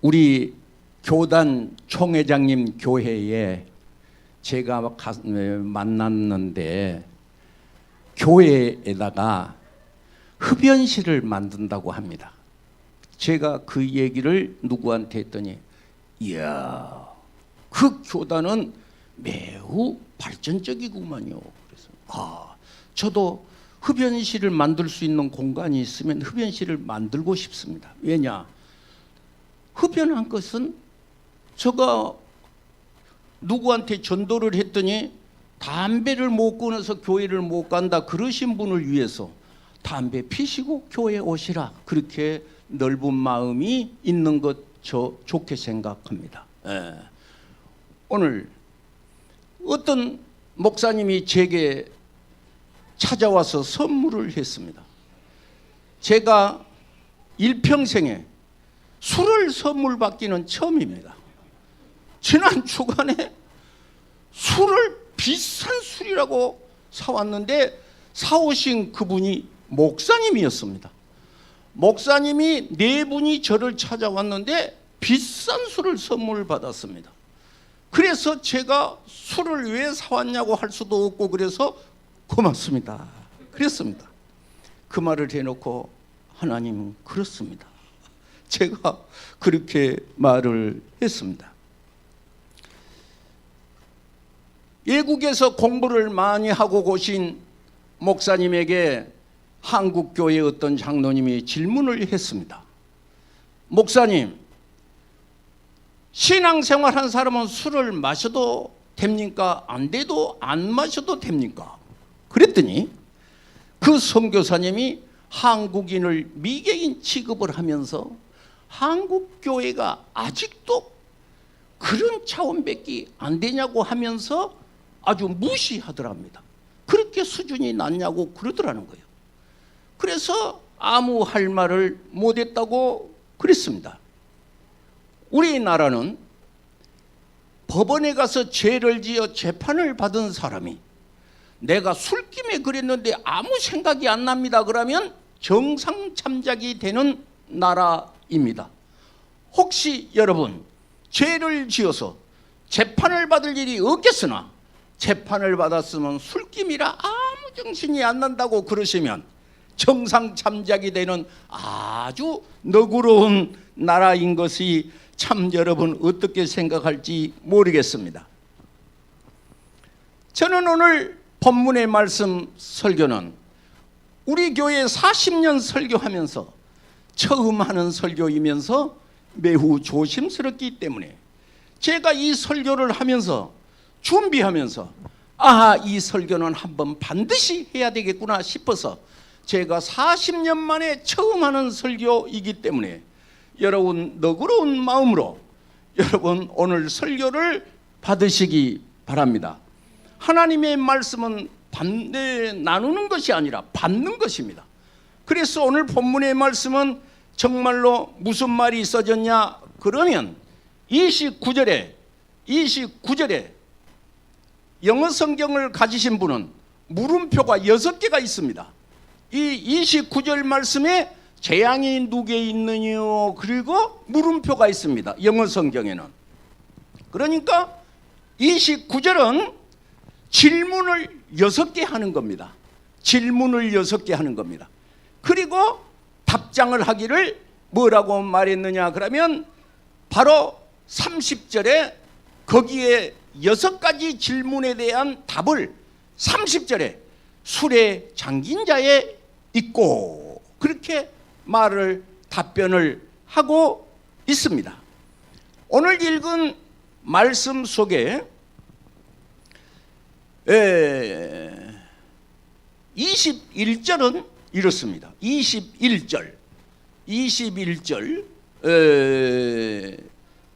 우리 교단 총회장님 교회에 제가 만났는데 교회에다가 흡연실을 만든다고 합니다. 제가 그 얘기를 누구한테 했더니 이야, 그 교단은 매우 발전적이구만요. 그래서 저도 흡연실을 만들 수 있는 공간이 있으면 흡연실을 만들고 싶습니다. 왜냐? 흡연한 것은 제가 누구한테 전도를 했더니 담배를 못 끊어서 교회를 못 간다 그러신 분을 위해서 담배 피시고 교회에 오시라, 그렇게 넓은 마음이 있는 것 저 좋게 생각합니다. 오늘 어떤 목사님이 제게 찾아와서 선물을 했습니다. 제가 일평생에 술을 선물 받기는 처음입니다. 지난 주간에 술을 비싼 술이라고 사왔는데 사오신 그분이 목사님이었습니다. 목사님이 네 분이 저를 찾아왔는데 비싼 술을 선물 받았습니다. 그래서 제가 술을 왜 사왔냐고 할 수도 없고 그래서 고맙습니다 그랬습니다. 그 말을 해놓고 하나님은 그렇습니다. 제가 그렇게 말을 했습니다. 외국에서 공부를 많이 하고 오신 목사님에게 한국교회 어떤 장로님이 질문을 했습니다. 목사님, 신앙생활 한 사람은 술을 마셔도 됩니까? 안 돼도 안 마셔도 됩니까? 그랬더니 그 선교사님이 한국인을 미개인 취급을 하면서 한국교회가 아직도 그런 차원밖에 안 되냐고 하면서 아주 무시하더랍니다. 그렇게 수준이 낮냐고 그러더라는 거예요. 그래서 아무 할 말을 못했다고 그랬습니다. 우리나라는 법원에 가서 죄를 지어 재판을 받은 사람이 내가 술김에 그랬는데 아무 생각이 안 납니다 그러면 정상 참작이 되는 나라입니다. 혹시 여러분 죄를 지어서 재판을 받을 일이 없겠으나 재판을 받았으면 술김이라 아무 정신이 안 난다고 그러시면 정상 참작이 되는 아주 너그러운 나라인 것이 참 여러분 어떻게 생각할지 모르겠습니다. 저는 오늘 본문의 말씀 설교는 우리 교회 40년 설교하면서 처음 하는 설교이면서 매우 조심스럽기 때문에 제가 이 설교를 하면서 준비하면서 이 설교는 한번 반드시 해야 되겠구나 싶어서 제가 40년 만에 처음 하는 설교이기 때문에 여러분 너그러운 마음으로 여러분 오늘 설교를 받으시기 바랍니다. 하나님의 말씀은 나누는 것이 아니라 받는 것입니다. 그래서 오늘 본문의 말씀은 정말로 무슨 말이 써졌냐 그러면 29절에 영어 성경을 가지신 분은 물음표가 6개가 있습니다. 이 29절 말씀에 재앙이 누게 있느냐 그리고 물음표가 있습니다. 영어 성경에는. 그러니까 29절은 질문을 6개 하는 겁니다. 질문을 6개 하는 겁니다. 그리고 답장을 하기를 뭐라고 말했느냐 그러면 바로 30절에 거기에 6가지 질문에 대한 답을 30절에 술에 잠긴 자에 있고 그렇게 말을 답변을 하고 있습니다. 오늘 읽은 말씀 속에 21절은 이렇습니다. 21절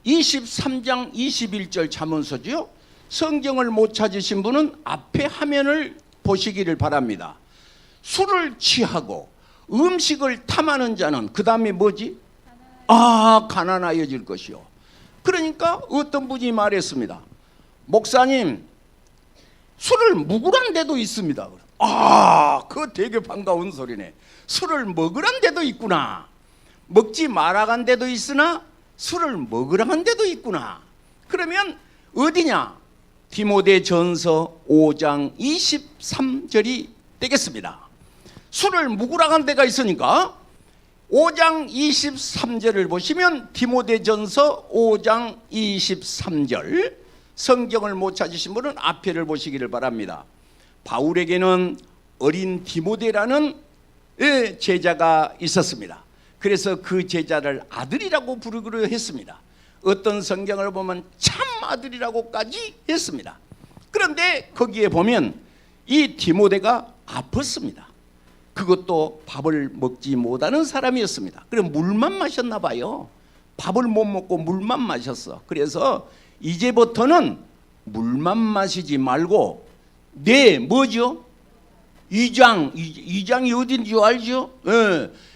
23장 21절 잠언서지요. 성경을 못 찾으신 분은 앞에 화면을 보시기를 바랍니다. 술을 취하고 음식을 탐하는 자는 그 다음에 뭐지? 가난하여질 것이요. 그러니까 어떤 분이 말했습니다. 목사님, 술을 묵으란 데도 있습니다. 그거 되게 반가운 소리네. 술을 먹으란 데도 있구나. 먹지 말아간 데도 있으나 술을 먹으라 한 데도 있구나. 그러면 어디냐? 디모데전서 5장 23절이 되겠습니다. 술을 묵으라 한 데가 있으니까 5장 23절을 보시면 디모데전서 5장 23절, 성경을 못 찾으신 분은 앞에를 보시기를 바랍니다. 바울에게는 어린 디모데라는 제자가 있었습니다. 그래서 그 제자를 아들이라고 부르기로 했습니다. 어떤 성경을 보면 참 아들이라고까지 했습니다. 그런데 거기에 보면 이 디모데가 아팠습니다. 그것도 밥을 먹지 못하는 사람이었습니다. 그럼 물만 마셨나 봐요. 밥을 못 먹고 물만 마셨어. 그래서 이제부터는 물만 마시지 말고 뭐죠? 이장이 어딘지 알죠?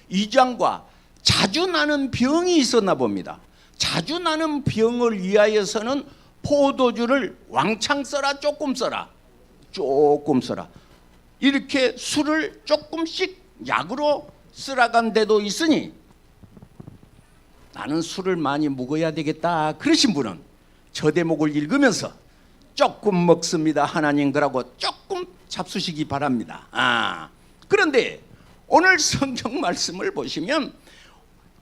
이장과 자주 나는 병이 있었나 봅니다. 자주 나는 병을 위하여서는 포도주를 왕창 써라, 조금 써라? 조금 써라. 이렇게 술을 조금씩 약으로 쓰라간 데도 있으니 나는 술을 많이 먹어야 되겠다 그러신 분은 저 대목을 읽으면서 조금 먹습니다 하나님 그러고 조금 잡수시기 바랍니다. 그런데 오늘 성경 말씀을 보시면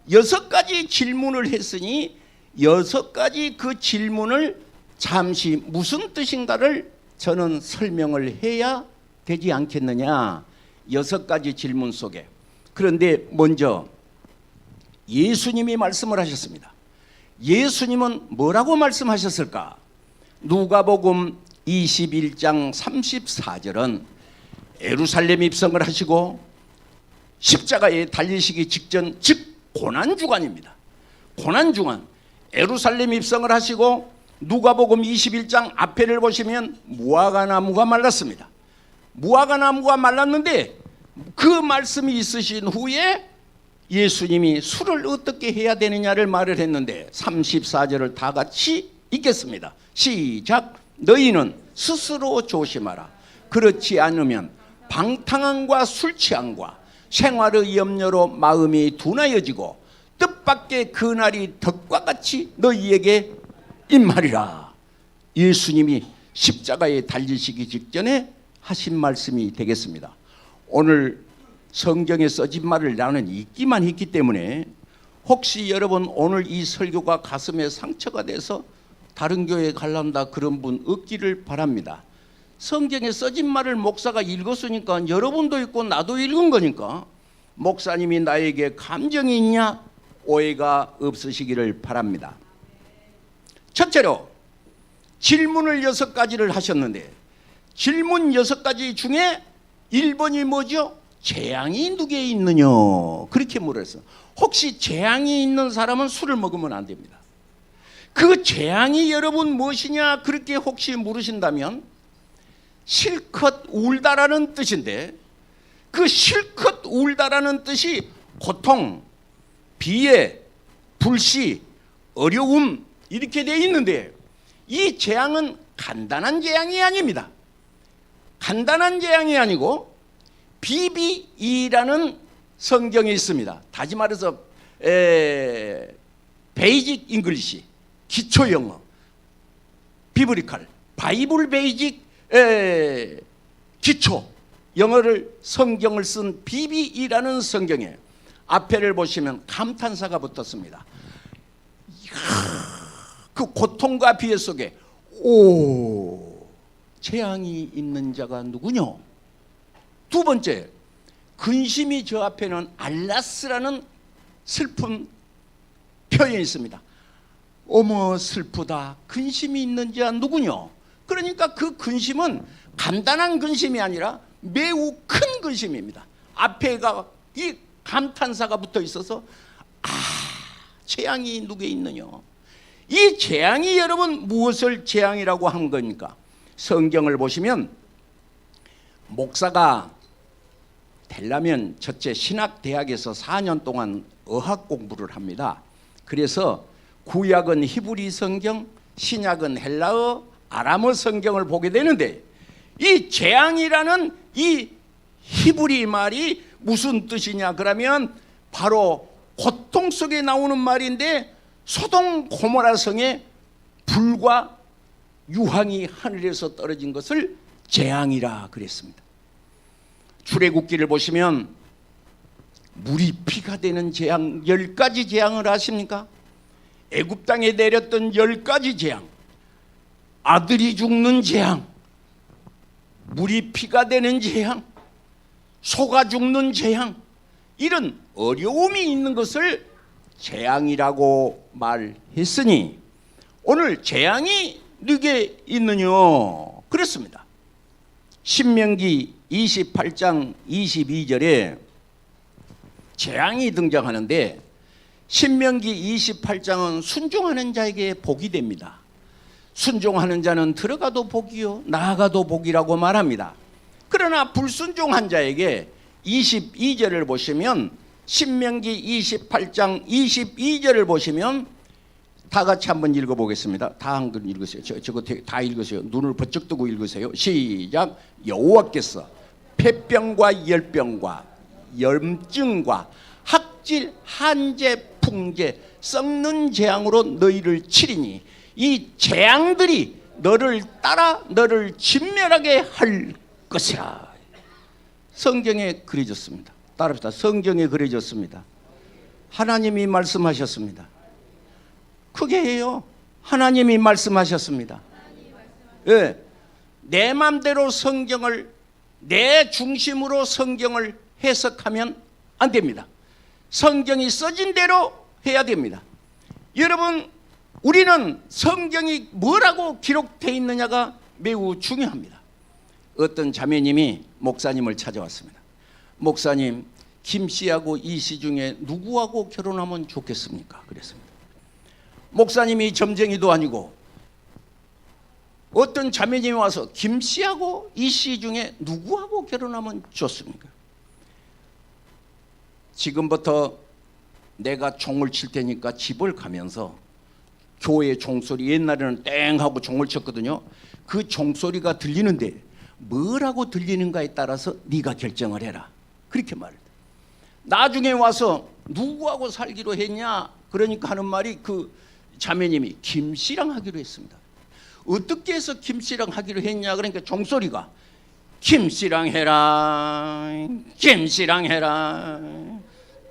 6가지 질문을 했으니 6가지 그 질문을 잠시 무슨 뜻인가를 저는 설명을 해야 되지 않겠느냐. 6가지 질문 속에. 그런데 먼저 예수님이 말씀을 하셨습니다. 예수님은 뭐라고 말씀하셨을까? 누가복음 21장 34절은 예루살렘 입성을 하시고 십자가에 달리시기 직전, 즉 고난주간입니다. 고난주간, 예루살렘 입성을 하시고 누가복음 21장 앞에를 보시면 무화과나무가 말랐습니다. 무화과나무가 말랐는데 그 말씀이 있으신 후에 예수님이 술을 어떻게 해야 되느냐를 말을 했는데 34절을 다 같이 읽겠습니다. 시작. 너희는 스스로 조심하라. 그렇지 않으면 방탕함과 술 취함과 생활의 염려로 마음이 둔하여지고 뜻밖의 그날이 덕과 같이 너희에게 임하리라. 예수님이 십자가에 달리시기 직전에 하신 말씀이 되겠습니다. 오늘 성경에 써진 말을 나는 읽기만 했기 때문에 혹시 여러분 오늘 이 설교가 가슴에 상처가 돼서 다른 교회에 갈란다 그런 분 없기를 바랍니다. 성경에 써진 말을 목사가 읽었으니까 여러분도 읽고 나도 읽은 거니까 목사님이 나에게 감정이 있냐 오해가 없으시기를 바랍니다. 첫째로 질문을 6가지를 하셨는데 질문 6가지 중에 1번이 뭐죠? 재앙이 누구에 있느냐 그렇게 물었어요. 혹시 재앙이 있는 사람은 술을 먹으면 안 됩니다. 그 재앙이 여러분 무엇이냐 그렇게 혹시 물으신다면 실컷 울다라는 뜻인데 그 실컷 울다라는 뜻이 고통, 비애, 불시, 어려움 이렇게 되어 있는데 이 재앙은 간단한 재앙이 아닙니다. 간단한 재앙이 아니고 BBE라는 성경이 있습니다. 다시 말해서 베이직 잉글리시, 기초 영어, 비브리칼, 바이블 베이직 기초 영어를 성경을 쓴 BBE라는 성경에 앞에를 보시면 감탄사가 붙었습니다. 그 고통과 비애 속에 재앙이 있는 자가 누구냐? 두 번째, 근심이 저 앞에는 알라스라는 슬픈 표현이 있습니다. 어머 슬프다. 근심이 있는 자 누구냐? 그러니까 그 근심은 간단한 근심이 아니라 매우 큰 근심입니다. 앞에가 이 감탄사가 붙어 있어서 재앙이 누구에 있느냐? 이 재앙이 여러분 무엇을 재앙이라고 한 겁니까? 성경을 보시면 목사가 되려면 첫째 신학대학에서 4년 동안 어학 공부를 합니다. 그래서 구약은 히브리 성경, 신약은 헬라어, 아람어 성경을 보게 되는데 이 재앙이라는 이 히브리 말이 무슨 뜻이냐 그러면 바로 고통 속에 나오는 말인데 소돔 고모라 성에 불과 유황이 하늘에서 떨어진 것을 재앙이라 그랬습니다. 출애굽기를 보시면 물이 피가 되는 재앙 10가지 재앙을 아십니까? 애굽 땅에 내렸던 10가지 재앙, 아들이 죽는 재앙, 물이 피가 되는 재앙, 소가 죽는 재앙, 이런 어려움이 있는 것을 재앙이라고 말했으니 오늘 재앙이 누게 있느냐 그랬습니다. 신명기 28장 22절에 재앙이 등장하는데 신명기 28장은 순종하는 자에게 복이 됩니다. 순종하는 자는 들어가도 복이요 나아가도 복이라고 말합니다. 그러나 불순종한 자에게 22절을 보시면 신명기 28장 22절을 보시면 다 같이 한번 읽어보겠습니다. 다 한번 읽으세요. 저거 다 읽으세요. 눈을 번쩍 뜨고 읽으세요. 시작. 여호와께서 폐병과 열병과 염증과 학질, 한재, 풍재, 썩는 재앙으로 너희를 치리니 이 재앙들이 너를 따라 너를 진멸하게 할 것이라. 성경에 그려졌습니다. 따라합시다. 성경에 그려졌습니다. 하나님이 말씀하셨습니다. 크게 해요. 하나님이 말씀하셨습니다. 예, 내 맘대로 성경을 내 중심으로 성경을 해석하면 안 됩니다. 성경이 써진 대로 해야 됩니다. 여러분, 우리는 성경이 뭐라고 기록되어 있느냐가 매우 중요합니다. 어떤 자매님이 목사님을 찾아왔습니다. 목사님, 김 씨하고 이 씨 중에 누구하고 결혼하면 좋겠습니까? 그랬습니다. 목사님이 점쟁이도 아니고 어떤 자매님이 와서 김 씨하고 이 씨 중에 누구하고 결혼하면 좋습니까? 지금부터 내가 종을 칠 테니까 집을 가면서 교회 종소리, 옛날에는 땡 하고 종을 쳤거든요. 그 종소리가 들리는데 뭐라고 들리는가에 따라서 네가 결정을 해라. 그렇게 말해요. 나중에 와서 누구하고 살기로 했냐? 그러니까 하는 말이 그 자매님이 김 씨랑 하기로 했습니다. 어떻게 해서 김 씨랑 하기로 했냐? 그러니까 종소리가 김 씨랑 해라, 김 씨랑 해라,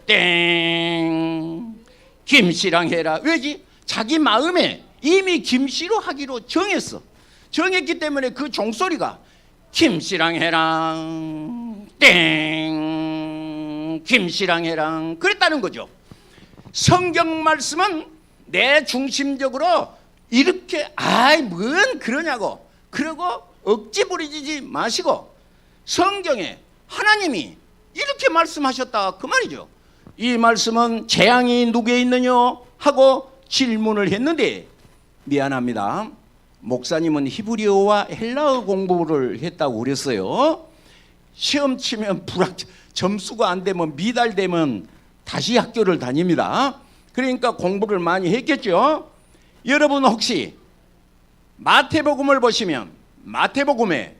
땡, 김 씨랑 해라. 왜지? 자기 마음에 이미 김 씨로 하기로 정했어. 정했기 때문에 그 종소리가 김 씨랑 해라, 땡, 김 씨랑 해라 그랬다는 거죠. 성경 말씀은 내 중심적으로 이렇게 아이 뭔 그러냐고 그러고 억지 부리지 마시고 성경에 하나님이 이렇게 말씀하셨다 그 말이죠. 이 말씀은 재앙이 누구에 있느냐 하고 질문을 했는데 미안합니다. 목사님은 히브리어와 헬라어 공부를 했다고 그랬어요. 시험 치면 점수가 안 되면 미달되면 다시 학교를 다닙니다. 그러니까 공부를 많이 했겠죠. 여러분 혹시 마태복음을 보시면 마태복음에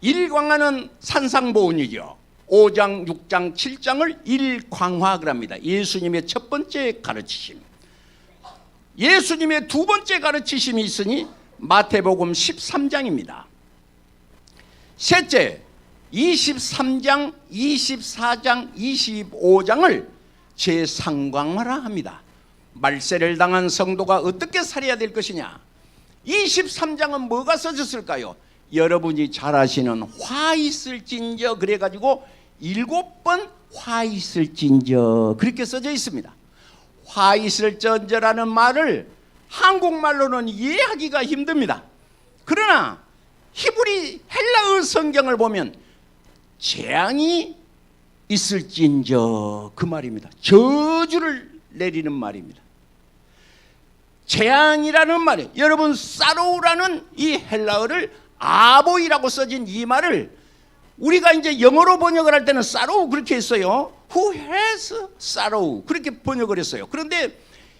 일광하는 산상보훈이죠. 5장, 6장, 7장을 일광화를 합니다. 예수님의 첫 번째 가르치심. 예수님의 두 번째 가르치심이 있으니 마태복음 13장입니다. 셋째, 23장, 24장, 25장을 제상광화라 합니다. 말세를 당한 성도가 어떻게 살아야 될 것이냐. 23장은 뭐가 써졌을까요? 여러분이 잘 아시는 화 있을진저 그래가지고 7번 화 있을진저 그렇게 써져 있습니다. 화 있을진저라는 말을 한국말로는 이해하기가 힘듭니다. 그러나 히브리 헬라어 성경을 보면 재앙이 있을진저 그 말입니다. 저주를 내리는 말입니다. 재앙이라는 말이 여러분 사로우라는 이 헬라어를 아보이라고 써진 이 말을 우리가 이제 영어로 번역을 할 때는 사로우 그렇게 했어요. Who has sorrow 그렇게 번역을 했어요. 그런데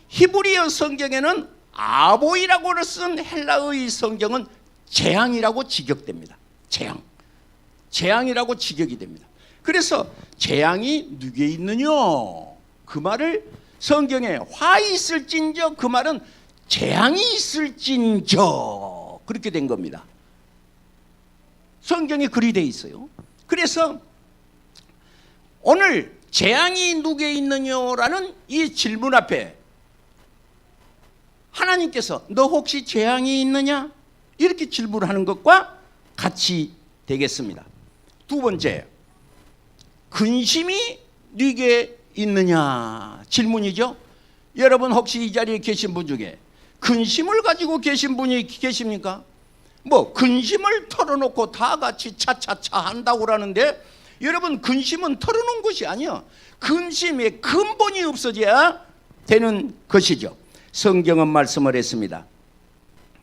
히브리어 성경에는 아보이라고 쓴 헬라어의 성경은 재앙이라고 직역됩니다. 재앙이라고 직역이 됩니다. 그래서 재앙이 누구에 있느냐 그 말을 성경에 화 있을진저, 그 말은 재앙이 있을진저, 그렇게 된 겁니다. 성경에 그리 돼 있어요. 그래서 오늘 재앙이 누구에 있느냐라는 이 질문 앞에 하나님께서 너 혹시 재앙이 있느냐? 이렇게 질문하는 것과 같이 되겠습니다. 두 번째, 근심이 네게 있느냐 질문이죠. 여러분 혹시 이 자리에 계신 분 중에 근심을 가지고 계신 분이 계십니까? 뭐 근심을 털어놓고 다 같이 차차차 한다고 하는데, 여러분 근심은 털어놓은 것이 아니야. 근심의 근본이 없어져야 되는 것이죠. 성경은 말씀을 했습니다.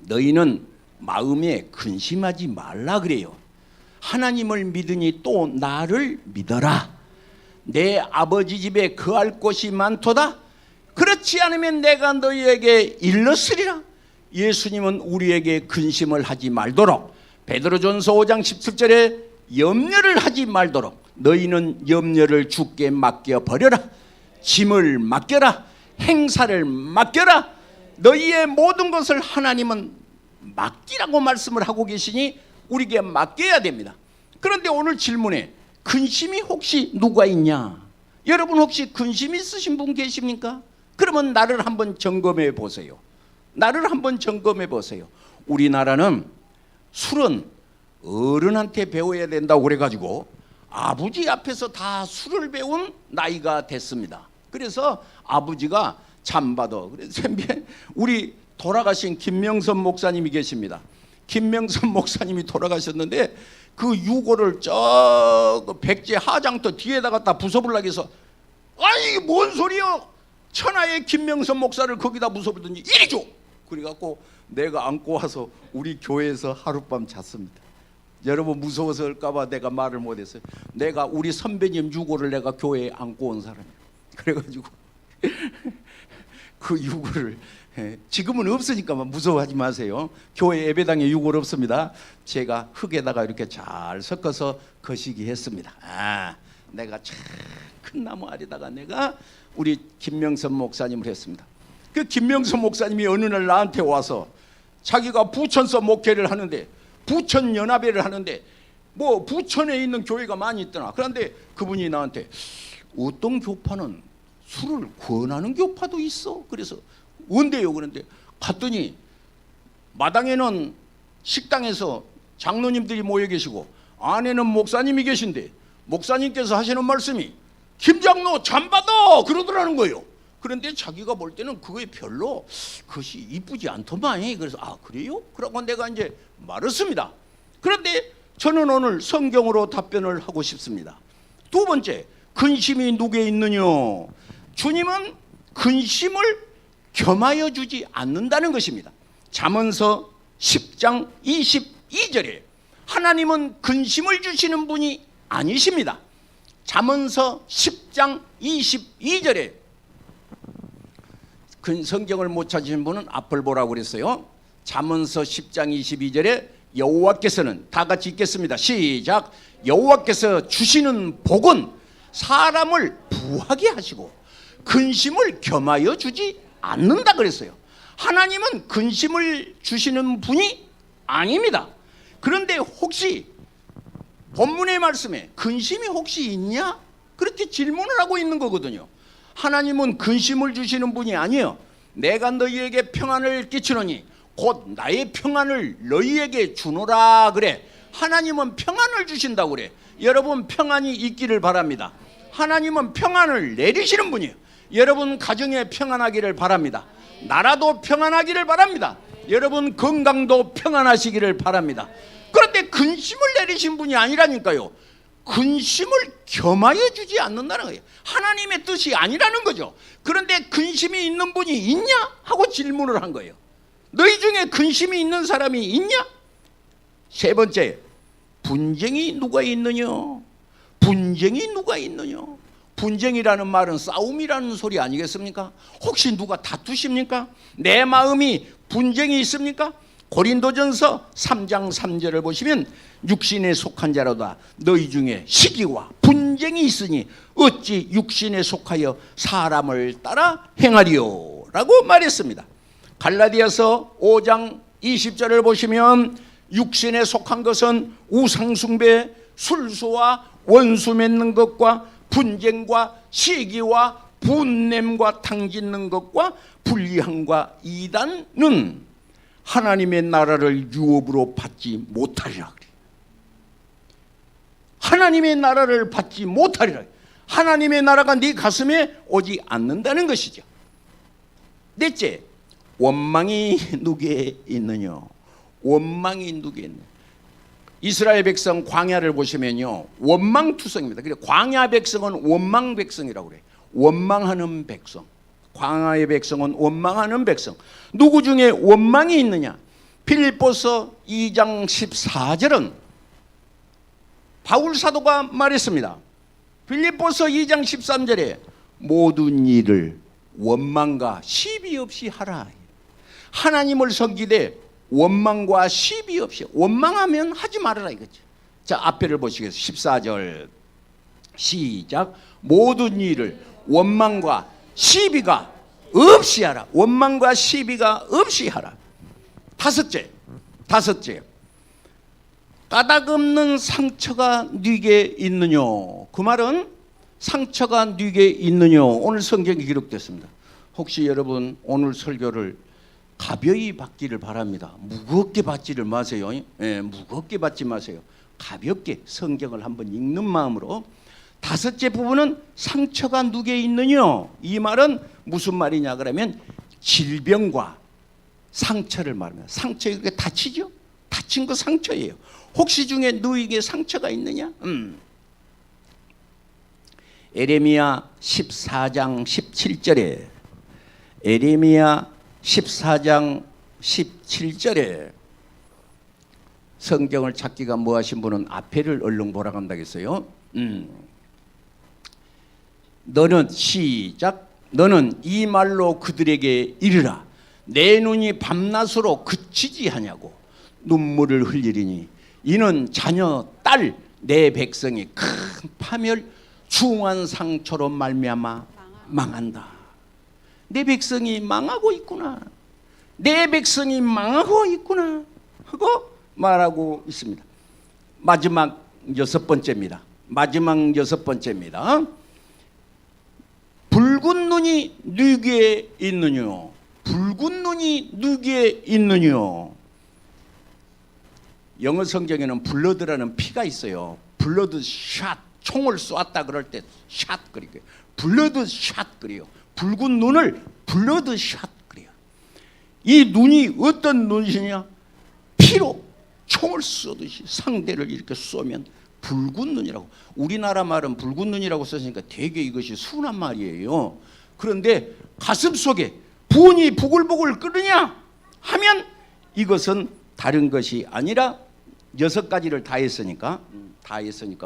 너희는 마음에 근심하지 말라 그래요. 하나님을 믿으니 또 나를 믿어라. 내 아버지 집에 거할 곳이 많도다. 그렇지 않으면 내가 너희에게 일렀으리라. 예수님은 우리에게 근심을 하지 말도록, 베드로전서 5장 17절에 염려를 하지 말도록 너희는 염려를 주께 맡겨버려라. 짐을 맡겨라. 행사를 맡겨라. 너희의 모든 것을 하나님은 맡기라고 말씀을 하고 계시니 우리에게 맡겨야 됩니다. 그런데 오늘 질문에 근심이 혹시 누가 있냐? 여러분 혹시 근심 있으신 분 계십니까? 그러면 나를 한번 점검해 보세요. 나를 한번 점검해 보세요. 우리나라는 술은 어른한테 배워야 된다고 그래가지고 아버지 앞에서 다 술을 배운 나이가 됐습니다. 그래서 아버지가 잠받아. 그래서 우리 돌아가신 김명선 목사님이 계십니다. 김명선 목사님이 돌아가셨는데 그 유골을 저 백제 하장터 뒤에다 갖다 부숴보려고 해서, 아니 이게 뭔 소리요? 천하의 김명선 목사를 거기다 부숴보더니 이리 줘! 그래갖고 내가 안고 와서 우리 교회에서 하룻밤 잤습니다. 여러분 무서워서 할까봐 내가 말을 못했어요. 내가 우리 선배님 유골을 내가 교회에 안고 온 사람이에요. 그래가지고 그 유골을, 지금은 없으니까 무서워하지 마세요. 교회 예배당에 유골 없습니다. 제가 흙에다가 이렇게 잘 섞어서 거시기 했습니다. 내가 참 큰 나무 아래다가 내가 우리 김명선 목사님을 했습니다. 그 김명선 목사님이 어느 날 나한테 와서 자기가 부천서 목회를 하는데, 부천 연합회를 하는데 뭐 부천에 있는 교회가 많이 있더라. 그런데 그분이 나한테 어떤 교파는 술을 권하는 교파도 있어. 그래서 뭔데요? 그런데 갔더니 마당에는 식당에서 장로님들이 모여 계시고 안에는 목사님이 계신데 목사님께서 하시는 말씀이 김장로 잠받아 그러더라는 거예요. 그런데 자기가 볼 때는 그게 별로 그것이 이쁘지 않더만. 그래서 그래요? 그러고 내가 이제 말했습니다. 그런데 저는 오늘 성경으로 답변을 하고 싶습니다. 두 번째, 근심이 누구에 있느냐? 주님은 근심을 겸하여 주지 않는다는 것입니다. 잠언서 10장 22절에 하나님은 근심을 주시는 분이 아니십니다. 잠언서 10장 22절에 성경을 못 찾으신 분은 앞을 보라고 그랬어요. 잠언서 10장 22절에 여호와께서는, 다 같이 읽겠습니다. 시작. 여호와께서 주시는 복은 사람을 부하게 하시고 근심을 겸하여 주지 않는다 그랬어요. 하나님은 근심을 주시는 분이 아닙니다. 그런데 혹시 본문의 말씀에 근심이 혹시 있냐? 그렇게 질문을 하고 있는 거거든요. 하나님은 근심을 주시는 분이 아니에요. 내가 너희에게 평안을 끼치노니 곧 나의 평안을 너희에게 주노라 그래. 하나님은 평안을 주신다고 그래. 여러분 평안이 있기를 바랍니다. 하나님은 평안을 내리시는 분이에요. 여러분 가정에 평안하기를 바랍니다. 나라도 평안하기를 바랍니다. 여러분 건강도 평안하시기를 바랍니다. 그런데 근심을 내리신 분이 아니라니까요. 근심을 겸하여 주지 않는다는 거예요. 하나님의 뜻이 아니라는 거죠. 그런데 근심이 있는 분이 있냐? 하고 질문을 한 거예요. 너희 중에 근심이 있는 사람이 있냐? 세 번째, 분쟁이 누가 있느냐? 분쟁이 누가 있느냐? 분쟁이라는 말은 싸움이라는 소리 아니겠습니까? 혹시 누가 다투십니까? 내 마음이 분쟁이 있습니까? 고린도전서 3장 3절을 보시면 육신에 속한 자로다 너희 중에 시기와 분쟁이 있으니 어찌 육신에 속하여 사람을 따라 행하리요 라고 말했습니다. 갈라디아서 5장 20절을 보시면 육신에 속한 것은 우상숭배, 술수와 원수 맺는 것과 분쟁과 시기와 분냄과 탕짓는 것과 불의함과 이단은 하나님의 나라를 유업으로 받지 못하리라 그래. 하나님의 나라를 받지 못하리라. 하나님의 나라가 네 가슴에 오지 않는다는 것이죠. 넷째, 원망이 누구에 있느냐? 원망이 누구에 있느냐? 이스라엘 백성 광야를 보시면요, 원망투성입니다. 그래, 광야 백성은 원망 백성이라고 그래. 원망하는 백성. 광야의 백성은 원망하는 백성. 누구 중에 원망이 있느냐? 빌립보서 2장 14절은 바울 사도가 말했습니다. 빌립보서 2장 13절에 모든 일을 원망과 시비 없이 하라. 하나님을 섬기되 원망과 시비 없이, 원망하면 하지 말아라 이거죠. 자, 앞에를 보시겠습니다. 14절 시작. 모든 일을 원망과 시비가 없이 하라. 원망과 시비가 없이 하라. 다섯째, 까닭 없는 상처가 네게 있느냐? 그 말은 상처가 네게 있느냐? 오늘 성경에 기록됐습니다. 혹시 여러분 오늘 설교를 가벼이 받기를 바랍니다. 무겁게 받지를 마세요. 무겁게 받지 마세요. 가볍게 성경을 한번 읽는 마음으로. 다섯째 부분은 상처가 누구에 있느냐? 이 말은 무슨 말이냐 그러면 질병과 상처를 말합니다. 상처, 이게 다치죠? 다친 거 상처예요. 혹시 중에 너에게 상처가 있느냐? 에레미야 14장 17절에 에레미야 14장 17절에 성경을 찾기가 뭐하신 분은 앞에를 얼른 보라 간다겠어요. 너는 시작. 너는 이 말로 그들에게 이르라. 내 눈이 밤낮으로 그치지 하냐고 눈물을 흘리리니 이는 자녀 딸 내 백성이 큰 파멸 중한 상처로 말미암아 망한다. 내 백성이 망하고 있구나. 내 백성이 망하고 있구나 하고 말하고 있습니다. 마지막 여섯 번째입니다. 붉은 눈이 누구에 있느냐? 붉은 눈이 누구에 있느냐? 영어 성경에는 블러드라는 피가 있어요. 블러드 샷, 총을 쏘았다 그럴 때 샷 그리고요. 블러드 샷 그래요. 붉은 눈을 블러드 샷 그래요. 이 눈이 어떤 눈이냐? 피로 총을 쏘듯이 상대를 이렇게 쏘면 붉은 눈이라고. 우리나라 말은 붉은 눈이라고 썼으니까 되게 이것이 순한 말이에요. 그런데 가슴 속에 분이 부글부글 끓느냐 하면 이것은 다른 것이 아니라 여섯 가지를 다 했으니까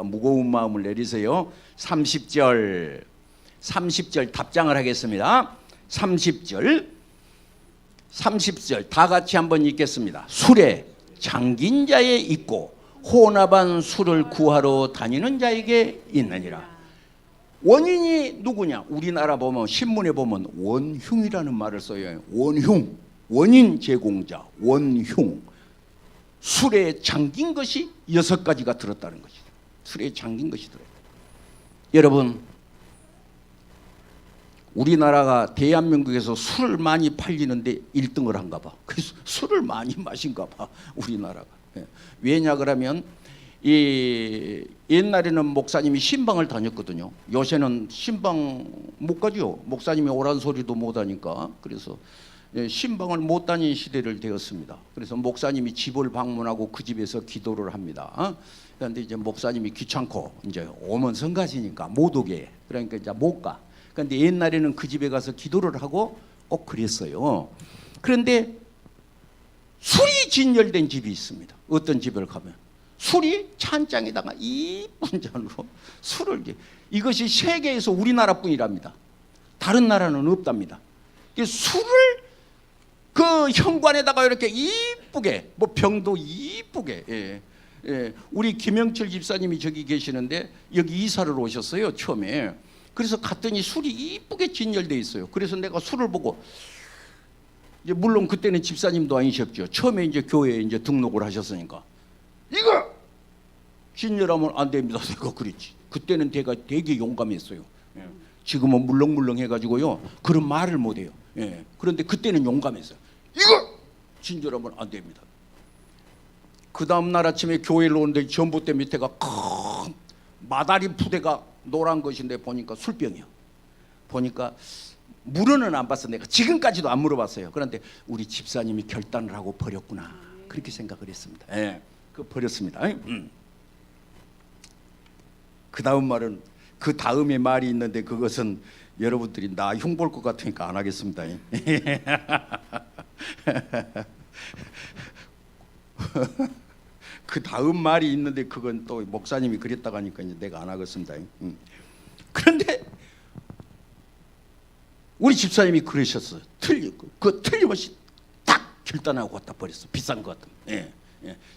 무거운 마음을 내리세요. 30절 답장을 하겠습니다. 30절 다 같이 한번 읽겠습니다. 술에 잠긴 자에 있고 혼합한 술을 구하러 다니는 자에게 있느니라. 원인이 누구냐? 우리나라 보면 신문에 보면 원흉이라는 말을 써요. 원흉, 원인 제공자, 원흉. 술에 잠긴 것이 여섯 가지가 들었다는 것이죠. 술에 잠긴 것이 들어요. 여러분, 우리나라가 대한민국에서 술을 많이 팔리는데 1등을 한가 봐. 그래서 술을 많이 마신가 봐, 우리나라가. 왜냐 그러면 이 옛날에는 목사님이 신방을 다녔거든요. 요새는 신방 못 가죠. 목사님이 오란 소리도 못 하니까. 그래서 신방을 못 다니는 시대를 되었습니다. 그래서 목사님이 집을 방문하고 그 집에서 기도를 합니다. 그런데 이제 목사님이 귀찮고 이제 오면 성가시니까 못 오게. 그러니까 이제 못 가. 그런데 옛날에는 그 집에 가서 기도를 하고 꼭 그랬어요. 그런데 술이 진열된 집이 있습니다. 어떤 집을 가면 술이 찬장에다가 이쁜 잔으로 술을, 이것이 세계에서 우리나라뿐이랍니다. 다른 나라는 없답니다. 술을 그 현관에다가 이렇게 이쁘게 뭐 병도 이쁘게 우리 김영철 집사님이 저기 계시는데 여기 이사를 오셨어요 처음에. 그래서 갔더니 술이 이쁘게 진열돼 있어요. 그래서 내가 술을 보고 이제 물론 그때는 집사님도 아니셨죠. 처음에 이제 교회에 이제 등록을 하셨으니까 이거 진열하면 안 됩니다. 내가 그랬지. 그때는 내가 되게 용감했어요. 지금은 물렁물렁 해가지고요 그런 말을 못해요. 그런데 그때는 용감했어요. 이거 진열하면 안 됩니다. 그 다음 날 아침에 교회를 오는데 전봇대 밑에가 큰 마다리 푸대가 노란 것인데 보니까 술병이요. 보니까 물어는 안 봤어. 내가 지금까지도 안 물어봤어요. 그런데 우리 집사님이 결단을 하고 버렸구나 그렇게 생각을 했습니다. 그 버렸습니다. 그 다음 말은 그 다음에 말이 있는데 그것은 여러분들이 나 흉볼 것 같으니까 안 하겠습니다. 그 다음 말이 있는데 그건 또 목사님이 그랬다고 하니까 이제 내가 안 하겠습니다. 그런데 우리 집사님이 그러셨어요. 틀림없이 딱 결단하고 갖다 버렸어. 비싼 것 같은.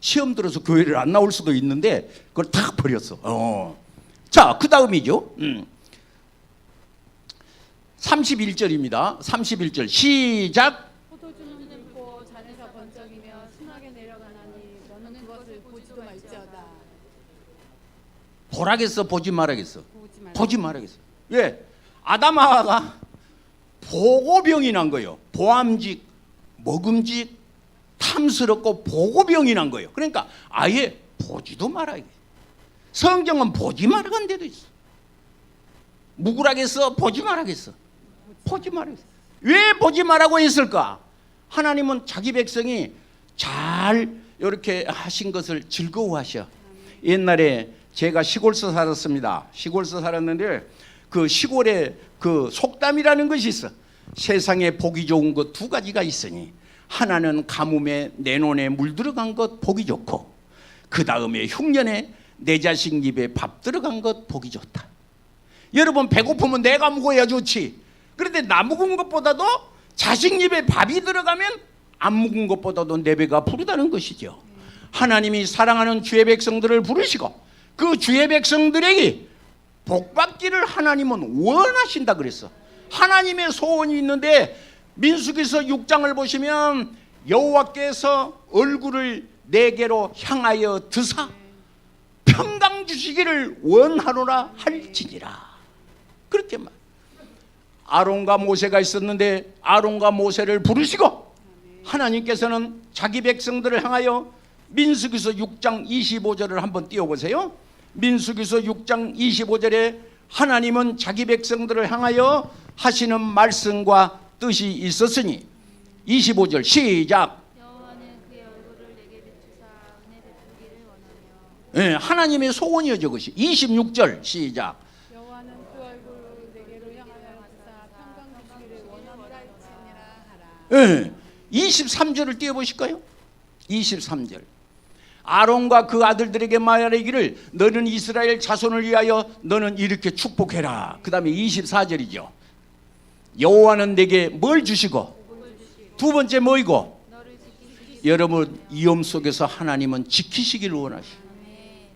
시험 들어서 교회를 안 나올 수도 있는데 그걸 딱 버렸어. 자, 그 다음이죠. 31절입니다. 31절 시작. 포도주는 늙고 잔에서 번쩍이며 순하게 내려가나니 너는 그것을 보지도 말지어다. 보라겠어 보지 말아겠어. 보지 말아겠어. 왜? 아담하가 보고병이 난 거예요. 보암직, 먹음직, 탐스럽고 보고병이 난 거예요. 그러니까 아예 보지도 말아야겠어. 성경은 보지 말아간 데도 있어. 묵으라겠어? 보지 말아겠어. 보지 말아겠어. 왜 보지 말라고 했을까? 하나님은 자기 백성이 잘 이렇게 하신 것을 즐거워하셔. 옛날에 제가 시골서 살았습니다. 시골서 살았는데 그 시골에 그 속담이라는 것이 있어. 세상에 보기 좋은 것 두 가지가 있으니 하나는 가뭄에 내 논에 물 들어간 것 보기 좋고 그 다음에 흉년에 내 자식 입에 밥 들어간 것 보기 좋다. 여러분 배고프면 내가 먹어야 좋지. 그런데 나 먹은 것보다도 자식 입에 밥이 들어가면 안 먹은 것보다도 내 배가 부르다는 것이죠. 하나님이 사랑하는 주의 백성들을 부르시고 그 주의 백성들에게 복받기를 하나님은 원하신다 그랬어. 하나님의 소원이 있는데 민수기서 6장을 보시면 여호와께서 얼굴을 내게로 향하여 드사 평강 주시기를 원하노라 할지니라. 그렇게 말. 아론과 모세가 있었는데 아론과 모세를 부르시고 하나님께서는 자기 백성들을 향하여 민수기서 6장 25절을 한번 띄워보세요. 민수기서 6장 25절에 하나님은 자기 백성들을 향하여 하시는 말씀과 뜻이 있었으니 25절 시작. 여호와는 그의 얼굴을 내게 비추사 은혜 베풀기를 원하며. 하나님의 소원이요 저것이. 26절 시작. 여호와는 그 얼굴을 내게로 향하여 비추사 평강 주시기를 원하노라 할지니라 하라. 23절을 띄워보실까요? 23절. 아론과 그 아들들에게 말하기를 너는 이스라엘 자손을 위하여 너는 이렇게 축복해라. 그 다음에 24절이죠. 여호와는 내게 뭘 주시고 두 번째 뭐이고 여러분 위험 속에서 하나님은 지키시기를 원하시고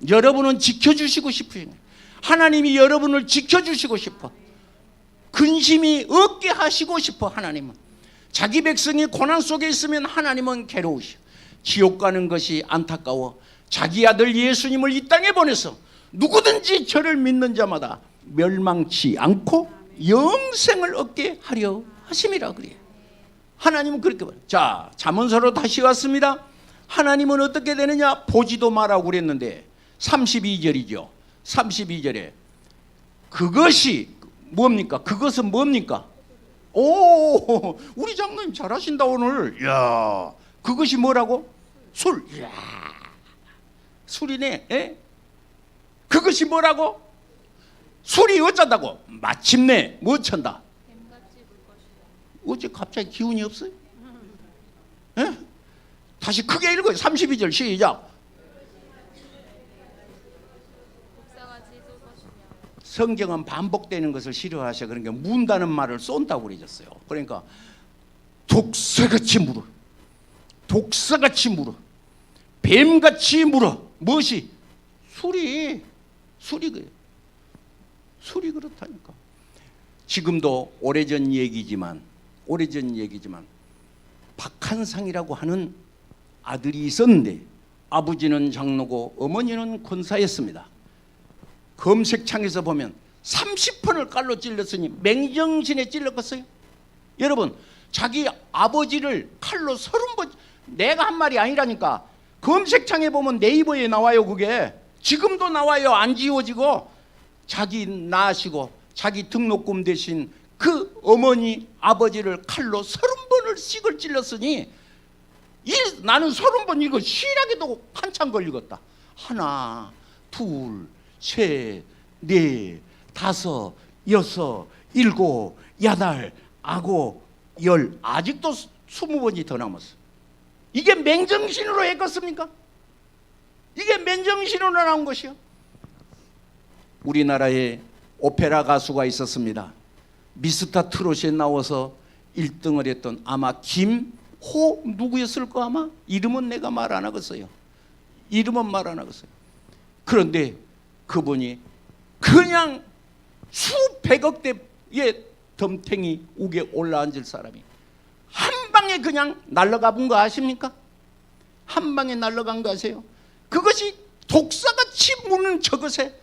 여러분은 지켜주시고 싶으신 거예요. 하나님이 여러분을 지켜주시고 싶어. 근심이 없게 하시고 싶어. 하나님은 자기 백성이 고난 속에 있으면 하나님은 괴로우셔. 지옥 가는 것이 안타까워 자기 아들 예수님을 이 땅에 보내서 누구든지 저를 믿는 자마다 멸망치 않고 영생을 얻게 하려 하심이라 그래요. 하나님은 그렇게 말해요. 자, 잠언서로 다시 왔습니다. 하나님은 어떻게 되느냐? 보지도 마라고 그랬는데 32절이죠. 32절에 그것이 뭡니까? 그것은 뭡니까? 오, 우리 장로님 잘하신다 오늘. 야, 그것이 뭐라고? 술. 이야, 술이네. 에? 그것이 뭐라고? 술이 어쩐다고? 마침내 뭐 찬다? 어째 갑자기 기운이 없어요? 에? 다시 크게 읽어요. 32절 시작. 성경은 반복되는 것을 싫어하셔. 그러니까 문다는 말을 쏜다고 그러셨어요. 그러니까 두 독사같이 물어. 독사같이 물어. 뱀같이 물어. 무엇이? 술이 그래요. 술이 그렇다니까. 지금도 오래전 얘기지만 박한상이라고 하는 아들이 있었는데 아버지는 장로고 어머니는 권사였습니다. 검색창에서 보면 30번을 칼로 찔렀으니 맹정신에 찔렀겠어요? 여러분, 자기 아버지를 칼로 30번, 내가 한 말이 아니라니까. 검색창에 보면 네이버에 나와요. 그게 지금도 나와요. 안 지워지고. 자기 낳으시고 자기 등록금 대신 그 어머니 아버지를 칼로 30번을 씩을 찔렀으니 나는 30번 이거 시라기도 한참 걸리겠다. 하나, 둘, 셋, 넷, 다섯, 여섯, 일곱, 여덟, 아홉, 열, 아직도 20번이 더 남았어. 이게 맨정신으로 했겠습니까? 이게 맨정신으로 나온 것이요. 우리나라에 오페라 가수가 있었습니다. 미스터 트롯에 나와서 1등을 했던 아마 김호 누구였을까 아마? 이름은 내가 말 안 하겠어요. 그런데 그분이 그냥 수백억대의 덤탱이 옥에 올라앉을 사람이 한 방에 그냥 날아가 본 거 아십니까? 한 방에 날아간 거 아세요? 그것이 독사같이 무는 저것에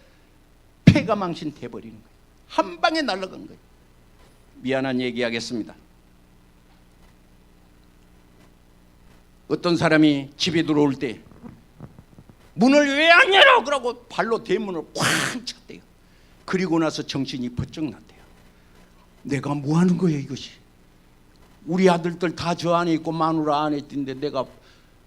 폐가 망신 돼버리는 거예요. 한 방에 날아간 거예요. 미안한 얘기하겠습니다. 어떤 사람이 집에 들어올 때 문을 왜 안 열어? 그러고 발로 대문을 쾅 쳤대요. 그리고 나서 정신이 번쩍 났대요. 내가 뭐 하는 거야 이것이? 우리 아들들 다 저 안에 있고 마누라 안에 있는데 내가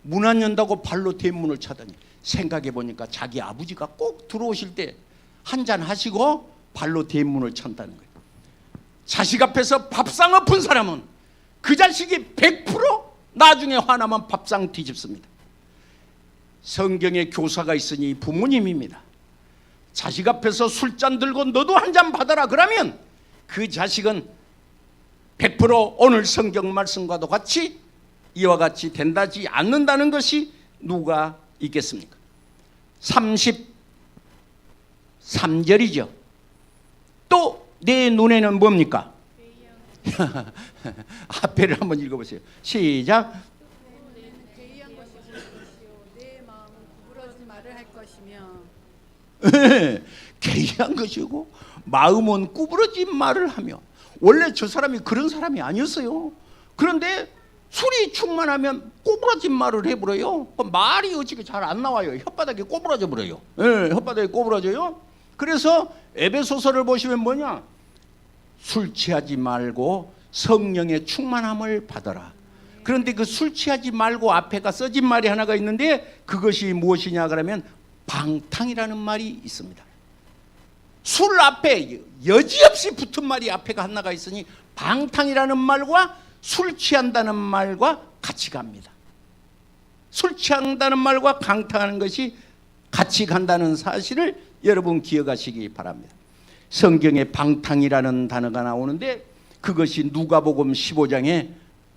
문 안 연다고 발로 대문을 차다니. 생각해 보니까 자기 아버지가 꼭 들어오실 때 한잔 하시고 발로 대문을 찬다는 거예요. 자식 앞에서 밥상 엎은 사람은 그 자식이 100% 나중에 화나면 밥상 뒤집습니다. 성경에 교사가 있으니 부모님입니다. 자식 앞에서 술잔 들고 너도 한 잔 받아라 그러면 그 자식은 100% 오늘 성경 말씀과도 같이 이와 같이 된다지 않는다는 것이 누가 있겠습니까? 33절이죠. 또 내 눈에는 뭡니까? 앞에를 한번 읽어보세요. 시작. 괴이한 것이 보이시오. 내 마음은 구부러진 말을 할 것이며. 괴이한 것이고 마음은 구부러진 말을 하며. 원래 저 사람이 그런 사람이 아니었어요. 그런데 술이 충만하면 꼬부라진 말을 해버려요. 말이 어찌게 잘 안 나와요. 혓바닥이 꼬부라져 버려요. 혓바닥이 꼬부라져요. 그래서 에베소서를 보시면 뭐냐? 술 취하지 말고 성령의 충만함을 받아라. 그런데 그 술 취하지 말고 앞에가 써진 말이 하나가 있는데 그것이 무엇이냐 그러면 방탕이라는 말이 있습니다. 술 앞에 여지없이 붙은 말이 앞에가 하나가 있으니 방탕이라는 말과 술 취한다는 말과 같이 갑니다. 술 취한다는 말과 방탕하는 것이 같이 간다는 사실을 여러분 기억하시기 바랍니다. 성경에 방탕이라는 단어가 나오는데 그것이 누가복음 15장에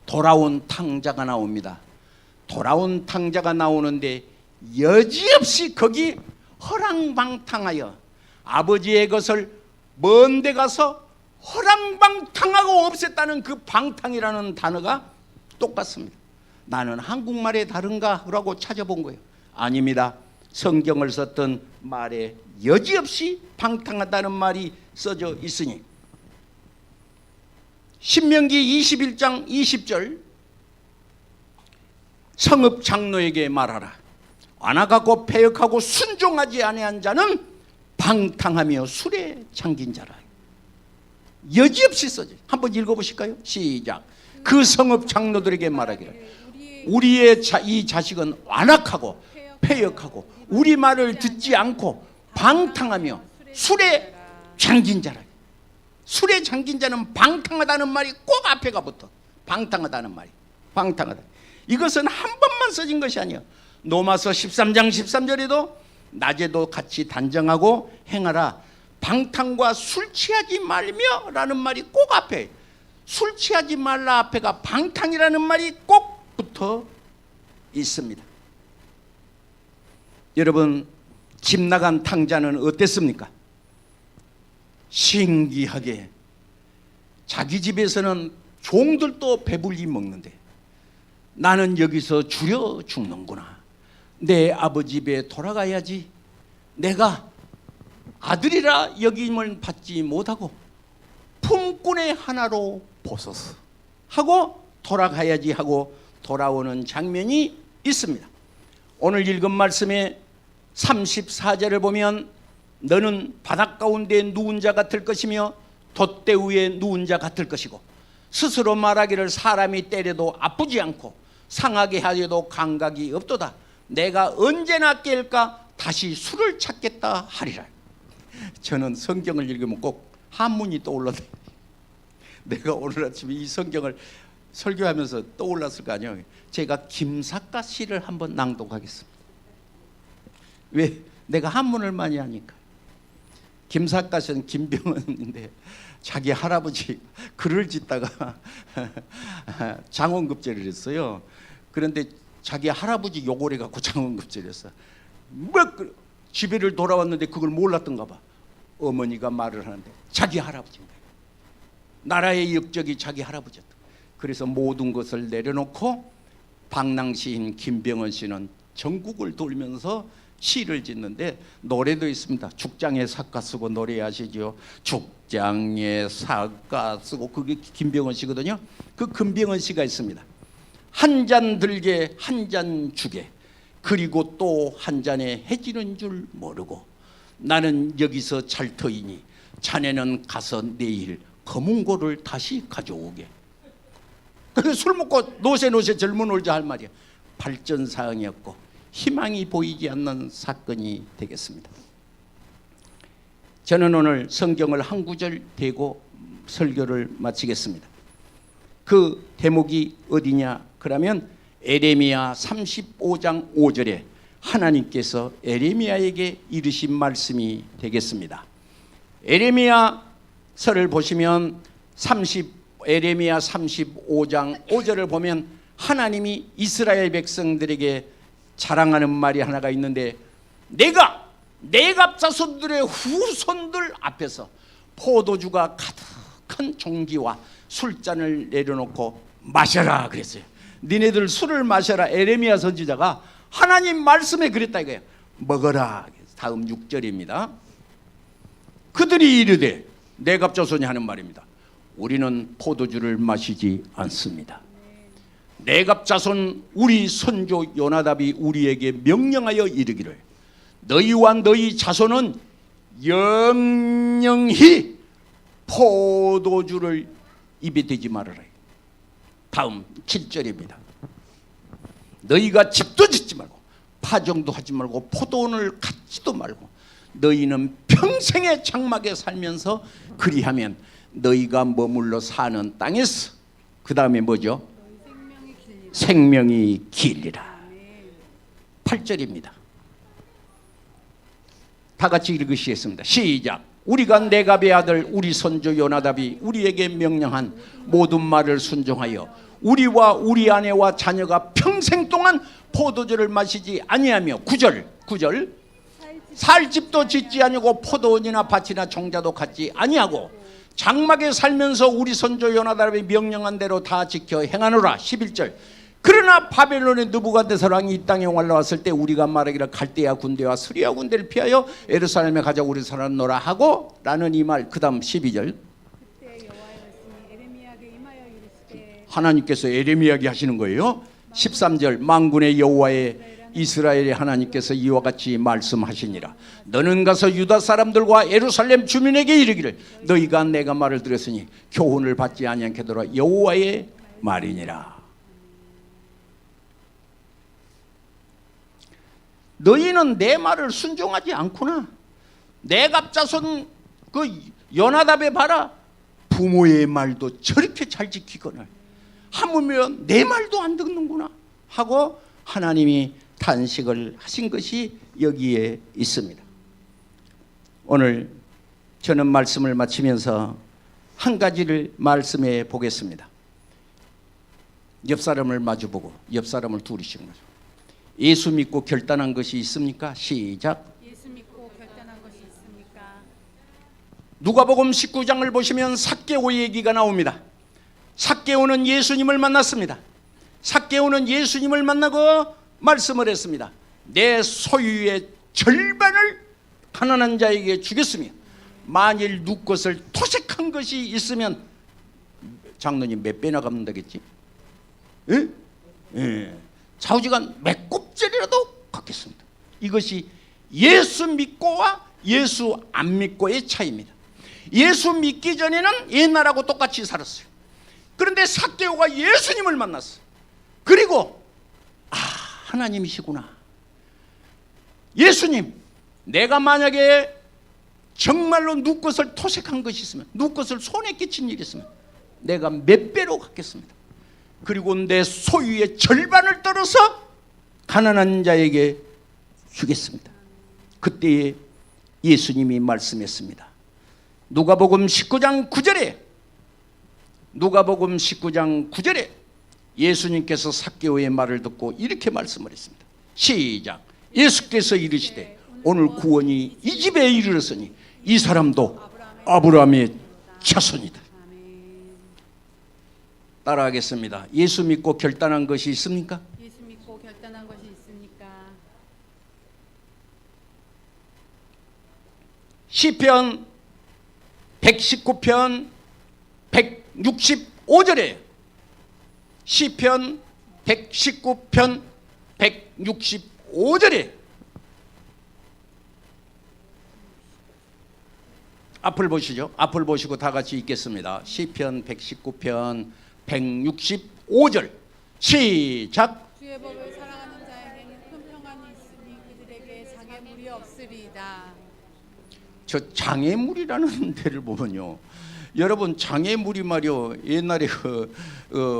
돌아온 탕자가 나옵니다. 돌아온 탕자가 나오는데 여지없이 거기 허랑방탕하여 아버지의 것을 먼 데 가서 허랑방탕하고 없앴다는 그 방탕이라는 단어가 똑같습니다. 나는 한국말에 다른가? 라고 찾아본 거예요. 아닙니다. 성경을 썼던 말에 여지없이 방탕하다는 말이 써져 있으니 신명기 21장 20절 성읍 장로에게 말하라. 안아가고 패역하고 순종하지 아니한 자는 방탕하며 술에 잠긴 자라. 여지없이 써져. 한번 읽어보실까요? 시작. 그 성읍 장로들에게 말하기를 우리의 이 자식은 완악하고 패역하고 우리 말을 듣지 않고 방탕하며 술에 잠긴 자라. 술에 잠긴 자는 방탕하다는 말이 꼭 앞에가 붙어. 방탕하다는 말이. 방탕하다. 이것은 한 번만 써진 것이 아니야. 로마서 13장 13절에도 낮에도 같이 단정하고 행하라. 방탕과 술 취하지 말며 라는 말이 꼭 앞에. 술 취하지 말라 앞에가 방탕이라는 말이 꼭 붙어 있습니다. 여러분, 집 나간 탕자는 어땠습니까? 신기하게 자기 집에서는 종들도 배불리 먹는데 나는 여기서 줄여 죽는구나. 내 아버지 집에 돌아가야지. 내가 아들이라 여김을 받지 못하고 품꾼의 하나로 보소서 하고 돌아가야지 하고 돌아오는 장면이 있습니다. 오늘 읽은 말씀의 34절을 보면 너는 바닷 가운데 누운 자 같을 것이며 돛대 위에 누운 자 같을 것이고 스스로 말하기를 사람이 때려도 아프지 않고 상하게 하여도 감각이 없도다. 내가 언제나 깰까 다시 술을 찾겠다 하리라. 저는 성경을 읽으면 꼭 한문이 떠올라요. 내가 오늘 아침에 이 성경을 설교하면서 떠올랐을 거 아니에요. 제가 김삿갓 시를 한번 낭독하겠습니다. 왜? 내가 한문을 많이 하니까. 김삿갓은 김병헌인데 자기 할아버지 글을 짓다가 장원급제를 했어요. 그런데 자기 할아버지 욕을 해갖고 장원급제를 했어. 집에를 돌아왔는데 그걸 몰랐던가 봐. 어머니가 말을 하는데 자기 할아버지인 거예요. 나라의 역적이 자기 할아버지였다. 그래서 모든 것을 내려놓고 방랑시인 김병헌 씨는 전국을 돌면서 시를 짓는데 노래도 있습니다. 죽장에 삿가 쓰고 노래하시죠. 죽장에 삿가 쓰고 그게 김병헌 씨거든요. 그 김병헌 씨가 있습니다. 한 잔 들게 한 잔 주게 그리고 또 한 잔에 해지는 줄 모르고 나는 여기서 잘 터이니 자네는 가서 내일 검은고를 다시 가져오게. 그래서 술 먹고 노세노세 젊은 올자 할 말이야. 발전사항이었고 희망이 보이지 않는 사건이 되겠습니다. 저는 오늘 성경을 한 구절 대고 설교를 마치겠습니다. 그 대목이 어디냐 그러면 에레미야 35장 5절에 하나님께서 에레미야에게 이르신 말씀이 되겠습니다. 에레미야서를 보시면 에레미야 35장 5절을 보면 하나님이 이스라엘 백성들에게 자랑하는 말이 하나가 있는데 내가 내갑 자손들의 후손들 앞에서 포도주가 가득한 종기와 술잔을 내려놓고 마셔라 그랬어요. 니네들 술을 마셔라. 에레미야 선지자가 하나님 말씀에 그랬다 이거예요. 먹어라. 다음 6절입니다. 그들이 이르되 내갑 자손이 하는 말입니다. 우리는 포도주를 마시지 않습니다. 내갑 자손 우리 선조 요나답이 우리에게 명령하여 이르기를 너희와 너희 자손은 영영히 포도주를 입에 대지 말아라. 다음 7절입니다. 너희가 집도 짓지 말고 파종도 하지 말고 포도원을 갖지도 말고 너희는 평생의 장막에 살면서 그리하면 너희가 머물러 사는 땅에서 그 다음에 뭐죠? 생명이 길리라. 8절입니다. 다 같이 읽으시겠습니다. 시작. 우리가 내갑의 아들 우리 선조 요나답이 우리에게 명령한 모든 말을 순종하여 우리와 우리 아내와 자녀가 평생 동안 포도주를 마시지 아니하며 9절 살 집도 짓지 아니고 포도원이나 밭이나 종자도 갖지 아니하고 장막에 살면서 우리 선조 요나답이 명령한 대로 다 지켜 행하노라. 11절 그러나 바벨론의 느부갓네살 왕이 이 땅에 올라왔을 때 우리가 말하기를 갈대아 군대와 스리아 군대를 피하여 예루살렘에 가자 우리 살았노라 하고 라는 이 말. 그 다음 12절 하나님께서 에레미야에게 하시는 거예요. 13절 만군의 여호와의 이스라엘의 하나님께서 이와 같이 말씀하시니라. 너는 가서 유다 사람들과 예루살렘 주민에게 이르기를 너희가 내가 말을 들었으니 교훈을 받지 아니하게 하도록 여호와의 말이니라. 너희는 내 말을 순종하지 않구나. 내갑 자손 그 요나답에 봐라. 부모의 말도 저렇게 잘 지키거늘 하물며 내 말도 안 듣는구나 하고 하나님이 탄식을 하신 것이 여기에 있습니다. 오늘 저는 말씀을 마치면서 한 가지를 말씀해 보겠습니다. 옆 사람을 마주보고 옆 사람을 둘이씩 마주. 예수 믿고 결단한 것이 있습니까? 시작. 예수 믿고 결단한 것이 있습니까? 누가복음 19장을 보시면 삭개오 얘기가 나옵니다. 삭개오는 예수님을 만났습니다. 삭개오는 예수님을 만나고 말씀을 했습니다. 내 소유의 절반을 가난한 자에게 주겠으며 만일 누 것을 토색한 것이 있으면 장로님 몇 배나 갚는다겠지? 예? 예. 좌우지간 몇 곱절이라도 갚겠습니다. 이것이 예수 믿고와 예수 안 믿고의 차이입니다. 예수 믿기 전에는 옛날하고 똑같이 살았어요. 그런데 삭개오가 예수님을 만났어요. 그리고 하나님이시구나. 예수님, 내가 만약에 정말로 누 것을 토색한 것이 있으면, 누 것을 손에 끼친 일이 있으면 내가 몇 배로 갚겠습니다. 그리고 내 소유의 절반을 떨어서 가난한 자에게 주겠습니다. 그때에 예수님이 말씀했습니다. 누가복음 19장 9절에 누가복음 19장 9절에 예수님께서 삭개오의 말을 듣고 이렇게 말씀을 했습니다. 시작. 예수께서 이르시되 오늘 구원이 이 집에 이르렀으니 이 사람도 아브라함의 자손이다. 따라하겠습니다. 예수 믿고 결단한 것이 있습니까? 예수 믿고 결단한 것이 있습니까? 시편 119편 165절에 시편 119편 165절에 앞을 보시죠. 앞을 보시고 다 같이 읽겠습니다. 시편 119편 165절 시작. 주의 법을 사랑하는 자에게는 큰 평안이 있으니 그들에게 장애물이 없으리이다. 저 장애물이라는 데를 보면요, 여러분 장애물이 말이요, 옛날에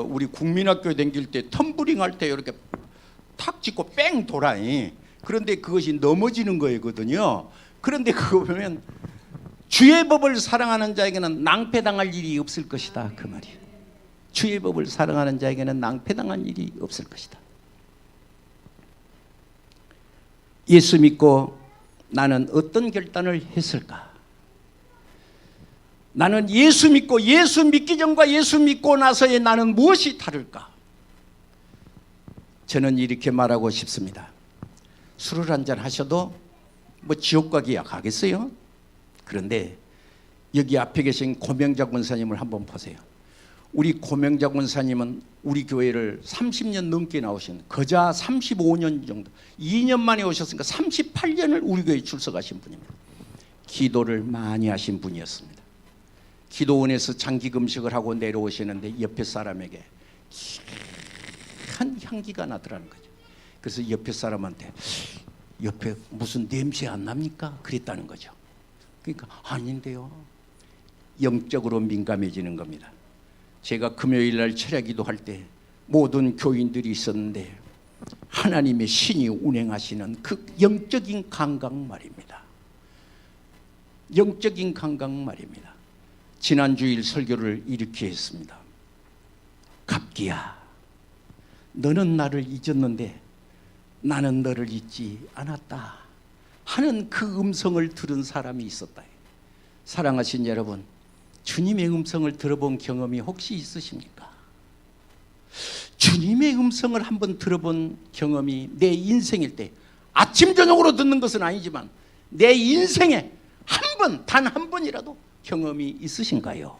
우리 국민학교 다닐 때 텀블링 할 때 이렇게 탁 찍고 뺑 돌아이. 그런데 그것이 넘어지는 거거든요. 그런데 그거 보면 주의 법을 사랑하는 자에게는 낭패당할 일이 없을 것이다, 그 말이에요. 주의 법을 사랑하는 자에게는 낭패당할 일이 없을 것이다. 예수 믿고 나는 어떤 결단을 했을까? 나는 예수 믿고 예수 믿기 전과 예수 믿고 나서의 나는 무엇이 다를까? 저는 이렇게 말하고 싶습니다. 술을 한잔 하셔도 뭐 지옥 가기야 가겠어요? 그런데 여기 앞에 계신 고명자 권사님을 한번 보세요. 우리 고명자 권사님은 우리 교회를 30년 넘게 나오신, 거자 35년 정도, 2년 만에 오셨으니까 38년을 우리 교회에 출석하신 분입니다. 기도를 많이 하신 분이었습니다. 기도원에서 장기 금식을 하고 내려오시는데 옆에 사람에게 기한 향기가 나더라는 거죠. 그래서 옆에 사람한테 옆에 무슨 냄새 안 납니까? 그랬다는 거죠. 그러니까 아닌데요. 영적으로 민감해지는 겁니다. 제가 금요일 날 철야기도 할 때 모든 교인들이 있었는데 하나님의 신이 운행하시는 그 영적인 감각 말입니다. 영적인 감각 말입니다. 지난 주일 설교를 이렇게 했습니다. 갑기야, 너는 나를 잊었는데 나는 너를 잊지 않았다 하는 그 음성을 들은 사람이 있었다. 사랑하신 여러분, 주님의 음성을 들어본 경험이 혹시 있으십니까? 주님의 음성을 한번 들어본 경험이 내 인생일 때, 아침 저녁으로 듣는 것은 아니지만 내 인생에 한 번, 단 한 번이라도 경험이 있으신가요?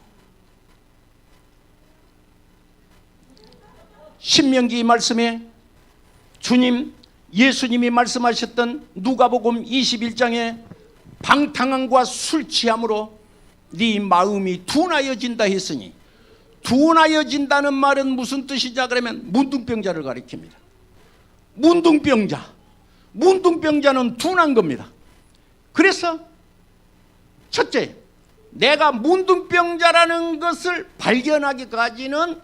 신명기 말씀에 주님, 예수님이 말씀하셨던 누가복음 21장에 방탕함과 술 취함으로 네 마음이 둔하여진다 했으니, 둔하여진다는 말은 무슨 뜻이냐 그러면 문둥병자를 가리킵니다. 문둥병자는 둔한 겁니다. 그래서 첫째, 내가 문둥병자라는 것을 발견하기까지는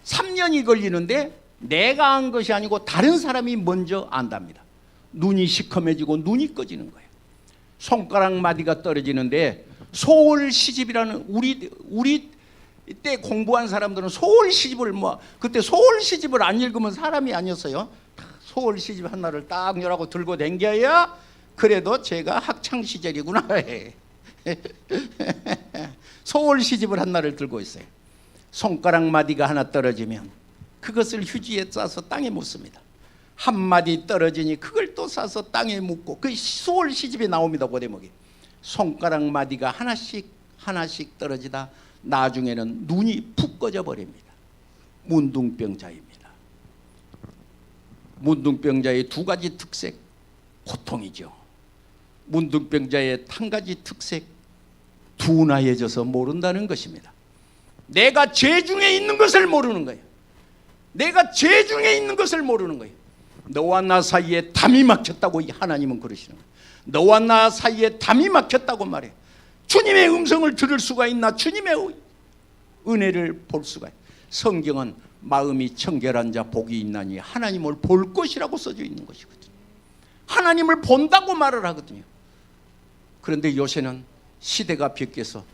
3년이 걸리는데 내가 한 것이 아니고 다른 사람이 먼저 안답니다. 눈이 시커매지고 눈이 꺼지는 거예요. 손가락 마디가 떨어지는데 소월 시집이라는 우리 때 공부한 사람들은 소월 시집을 그때 소월 시집을 안 읽으면 사람이 아니었어요. 소월 시집 하나를 딱 열하고 들고 댕겨야 그래도 제가 학창 시절이구나. 소월 시집을 하나를 들고 있어요. 손가락 마디가 하나 떨어지면 그것을 휴지에 싸서 땅에 묻습니다. 한 마디 떨어지니 그걸 또 싸서 땅에 묻고 그 소월 시집에 나옵니다. 그 대목이 손가락 마디가 하나씩 떨어지다 나중에는 눈이 푹 꺼져 버립니다. 문둥병자입니다. 문둥병자의 두 가지 특색, 고통이죠. 문둥병자의 한 가지 특색, 둔하여져서 모른다는 것입니다. 내가 죄 중에 있는 것을 모르는 거예요. 내가 죄 중에 있는 것을 모르는 거예요. 너와 나 사이에 담이 막혔다고 하나님은 그러시는 거예요. 너와 나 사이에 담이 막혔다고 말해요. 주님의 음성을 들을 수가 있나? 주님의 은혜를 볼 수가 있어요. 성경은 마음이 청결한 자 복이 있나니 하나님을 볼 것이라고 써져 있는 것이거든요. 하나님을 본다고 말을 하거든요. 그런데 요새는 시대가 바뀌어서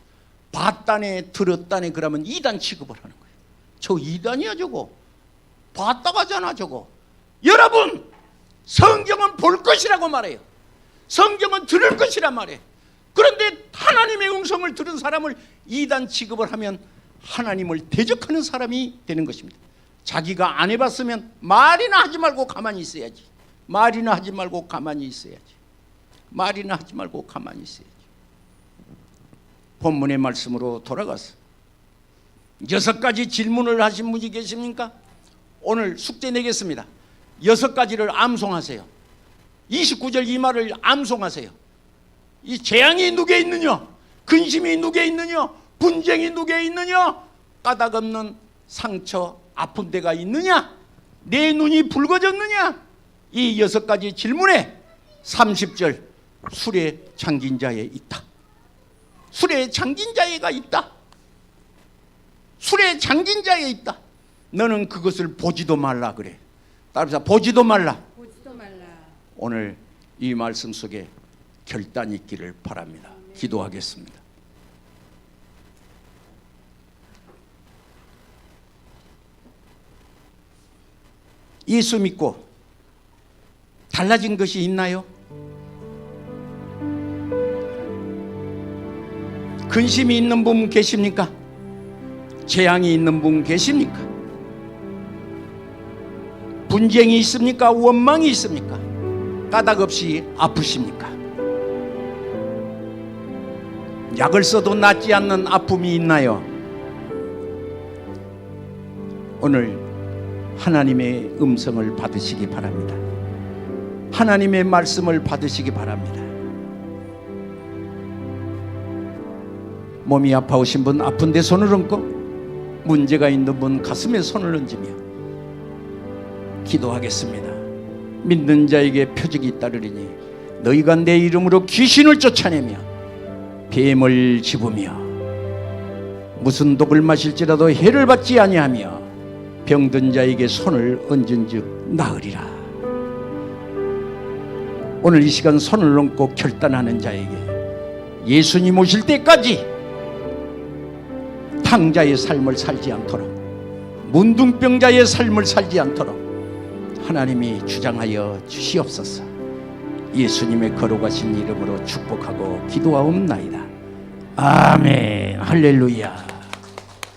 봤다네 들었다네 그러면 이단 취급을 하는 거예요. 저 이단이야 저거. 봤다가잖아 저거. 여러분, 성경은 볼 것이라고 말해요. 성경은 들을 것이라 말해요. 그런데 하나님의 음성을 들은 사람을 이단 취급을 하면 하나님을 대적하는 사람이 되는 것입니다. 자기가 안 해봤으면 말이나 하지 말고 가만히 있어야지. 말이나 하지 말고 가만히 있어야지. 말이나 하지 말고 가만히 있어야지. 본문의 말씀으로 돌아가서 6가지 질문을 하신 분이 계십니까? 오늘 숙제 내겠습니다. 6가지를 암송하세요. 29절 이 말을 암송하세요. 이 재앙이 누구에 있느냐? 근심이 누구에 있느냐? 분쟁이 누구에 있느냐? 까닭 없는 상처, 아픈 데가 있느냐? 내 눈이 붉어졌느냐? 이 6가지 질문에 30절 술에 잠긴 자에 있다. 술에 잠긴 자에가 있다. 술에 잠긴 자에 있다. 너는 그것을 보지도 말라 그래. 따라서 보지도 말라. 보지도 말라. 오늘 이 말씀 속에 결단 있기를 바랍니다. 기도하겠습니다. 예수 믿고 달라진 것이 있나요? 근심이 있는 분 계십니까? 재앙이 있는 분 계십니까? 분쟁이 있습니까? 원망이 있습니까? 까닭 없이 아프십니까? 약을 써도 낫지 않는 아픔이 있나요? 오늘 하나님의 음성을 받으시기 바랍니다. 하나님의 말씀을 받으시기 바랍니다. 몸이 아파오신 분 아픈데 손을 얹고, 문제가 있는 분 가슴에 손을 얹으며 기도하겠습니다. 믿는 자에게 표적이 따르리니 너희가 내 이름으로 귀신을 쫓아내며 뱀을 집으며 무슨 독을 마실지라도 해를 받지 아니하며 병든 자에게 손을 얹은즉 나으리라. 오늘 이 시간 손을 얹고 결단하는 자에게 예수님 오실 때까지 탕자의 삶을 살지 않도록, 문둥병자의 삶을 살지 않도록 하나님이 주장하여 주시옵소서. 예수님의 거룩하신 이름으로 축복하고 기도하옵나이다. 아멘. 할렐루야.